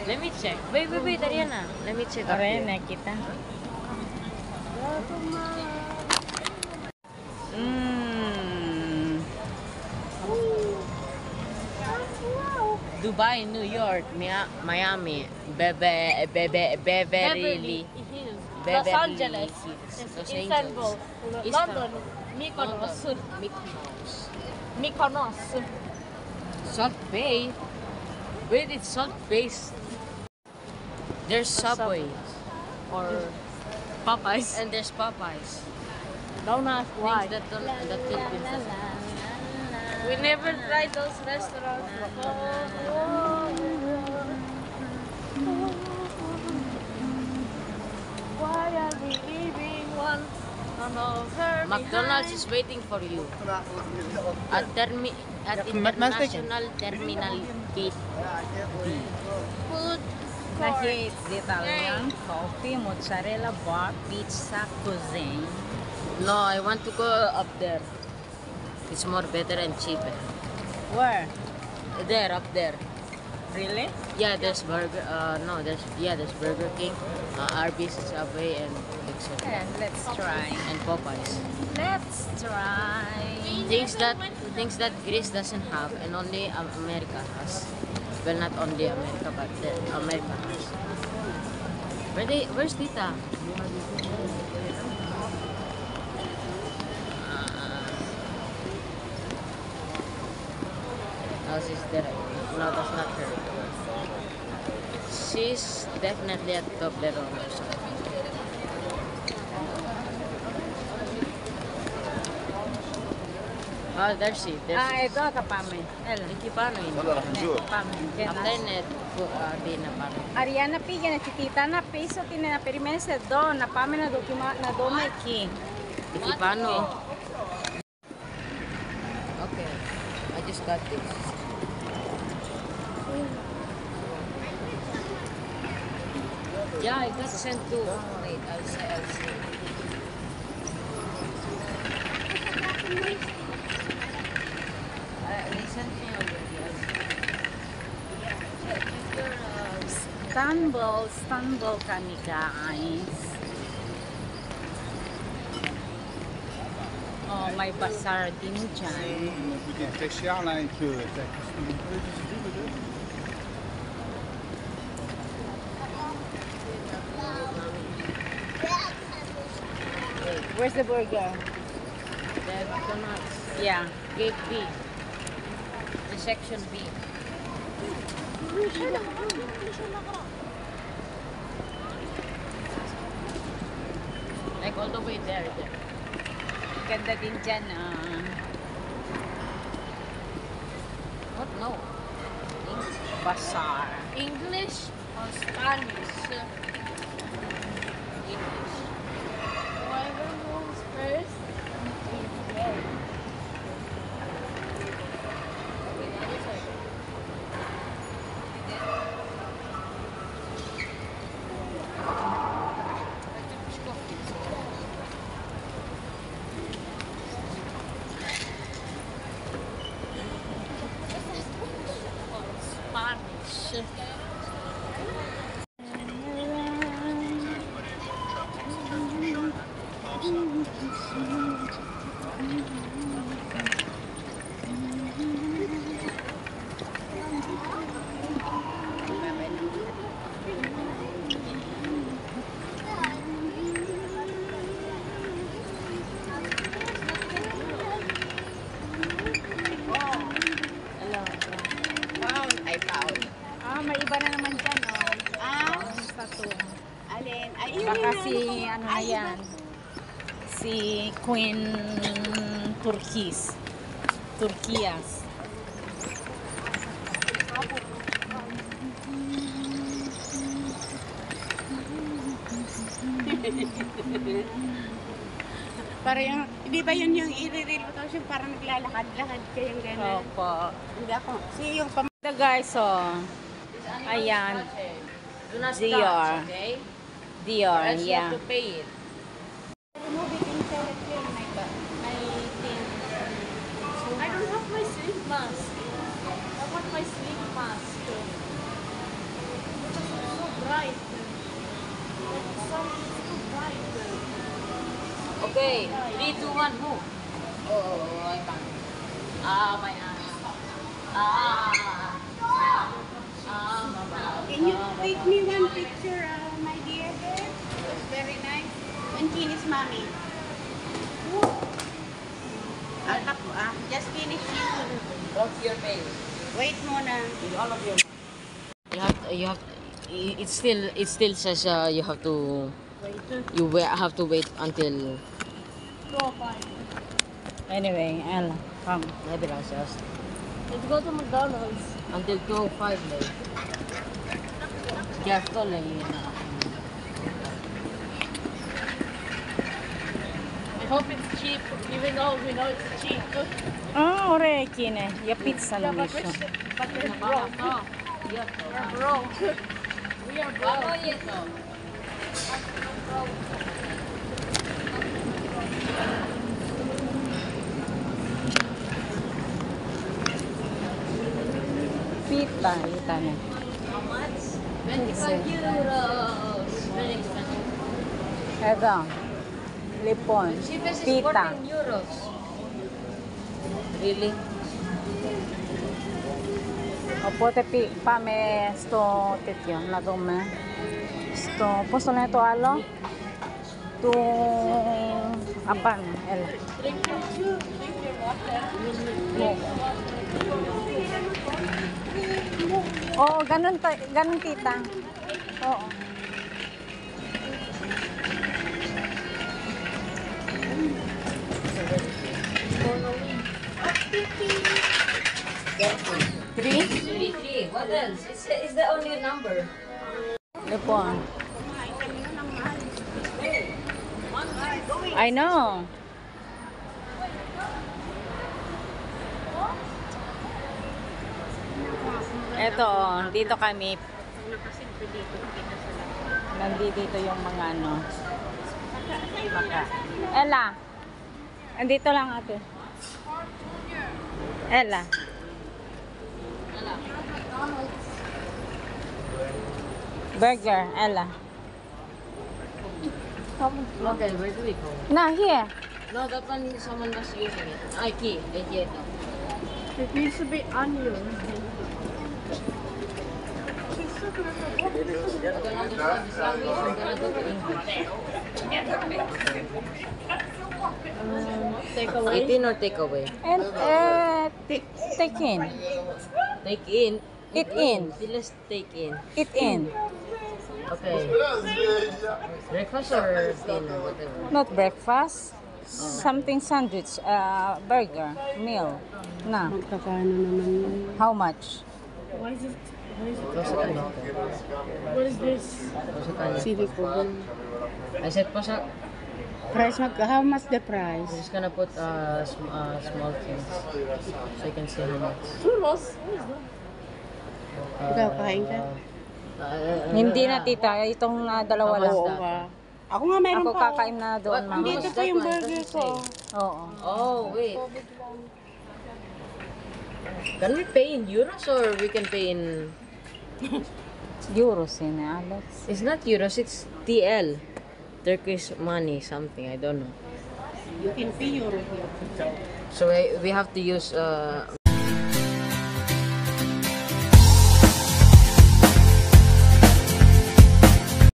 Let me check. Wait, Ariana. Let me check. Ariana, kita. Dubai, New York, Miami, Beverly Hills, Beverly Los Angeles, Hills, Los Istanbul, Angeles, London, Mykonos, Mykonos. Salt Bay. Wait, it's Salt Bay. There's Subway. Or Popeyes. And there's Popeyes. Don't ask why. Things that Philippines doesn't. We never tried those restaurants Why are we leaving one another? McDonald's is waiting for you at International Terminal Gate B. Food Nahit Italian coffee, mozzarella bar, pizza, cuisine. No, I want to go up there. It's more better and cheaper. Where? There, up there. Really? Yeah, there's Burger. There's Burger King, Arby's, Subway, and etc. Yeah, let's try. And Popeyes. Let's try. Things that Greece doesn't have, and only America has. Well, not only America, but America has. Where's Tita? No, she's there. No, that's not her. She's definitely at Toblerone or something. Oh, there's she. Ito kapame. Iki paano yun? Kapame. After net, di na paano. Ariana pigyan na titita na peso tina na perimense do na pame na dokuma na do na iki. Iki paano? Okay. I just got this. Yeah, I got sent too. Wait, I'll see. They sent me already. Istanbul kami guys. Oh, may bazaar din dyan. Where's the burger? The McDonald's. Yeah. Gate B. The section B. Like all the way there. Ganda din dyan. What? No. Bazaar. English or Spanish? English. Whoever moves first. Spanish. May iba na naman dyan, oh. Tattoo. Alin? Ay, Baka si, ano na yan, si Queen Turquías. Para yung, di ba yun yung i-reel mo tapos yung parang naglalakad-lakad kayong gano'n? Opo. Hindi ako. Si yung Ito guys, oh. Ayan. Do not Dior. touch, okay? Dior, Else you have yeah. to pay it. movie can sell it here, my thing. I don't have my sleep mask. my sleep mask. Because it's so bright. Like the sun is so bright. Okay, 3, 2, 1, move. Oh, I can't. My eyes. Can you take me one picture, my dear? It's very nice. And finish, mommy. Just finish you. Off your face. Wait muna. All of your. You have. It still says you have to. Have to wait until. Anyway, Ella, come. Maybe that's just Let's go to McDonald's. until 2:05 like. Careful like yun na. I hope it's cheap, even though we know it's cheap. Ah, orecchine. Ja pizza Yeah, non but visto. we're broke. We're broke. We are broke. Pita, Italia. How much? 25 euros. Very expensive. Ito. Lipon. Cheapest is Pita. 14 euros. Really? Oppure fame sto tizio, la come? Sto posso ne to alo? Tu apan el. Drink your juice, drink your water. Oh, ganun tita. Oo. Three. What else? It's the only number. Lipon. I know. Eto, dito kami. Nandito yung mga ano. Baka. Ella. Andito lang ate. Ella. Burger, Ella. Okay, where do we go? Na, here. No, that one someone was using it. Key. Ito. It needs to be onion. I don't understand this language. I'm gonna go to English. Take away. Eat in or take away? And, take in. Take in. Eat in. Let's take in. Eat in. Okay. Breakfast or dinner, whatever. Not breakfast. Something sandwich, burger, meal. Na. Magkakano naman yun. How much? Why is it? Cosa kanito? What is this? Cosa kanito? Sili ko. I said pa sa... How much the price? I'm just gonna put small things so you can see how much. Churros. What is that? Ikaw, kain ka? Hindi na tita, itong dalawa lang. Oo ka. Ako nga meron Ako pa. kakain na doon, mama. Dito pa yung burger ko. Oo. Oh, wait. Can we pay in euros or we can pay in... Euros yun eh, Alex. It's not euros, it's TL. Turkish money, something, I don't know. You can pay euro here. So we have to use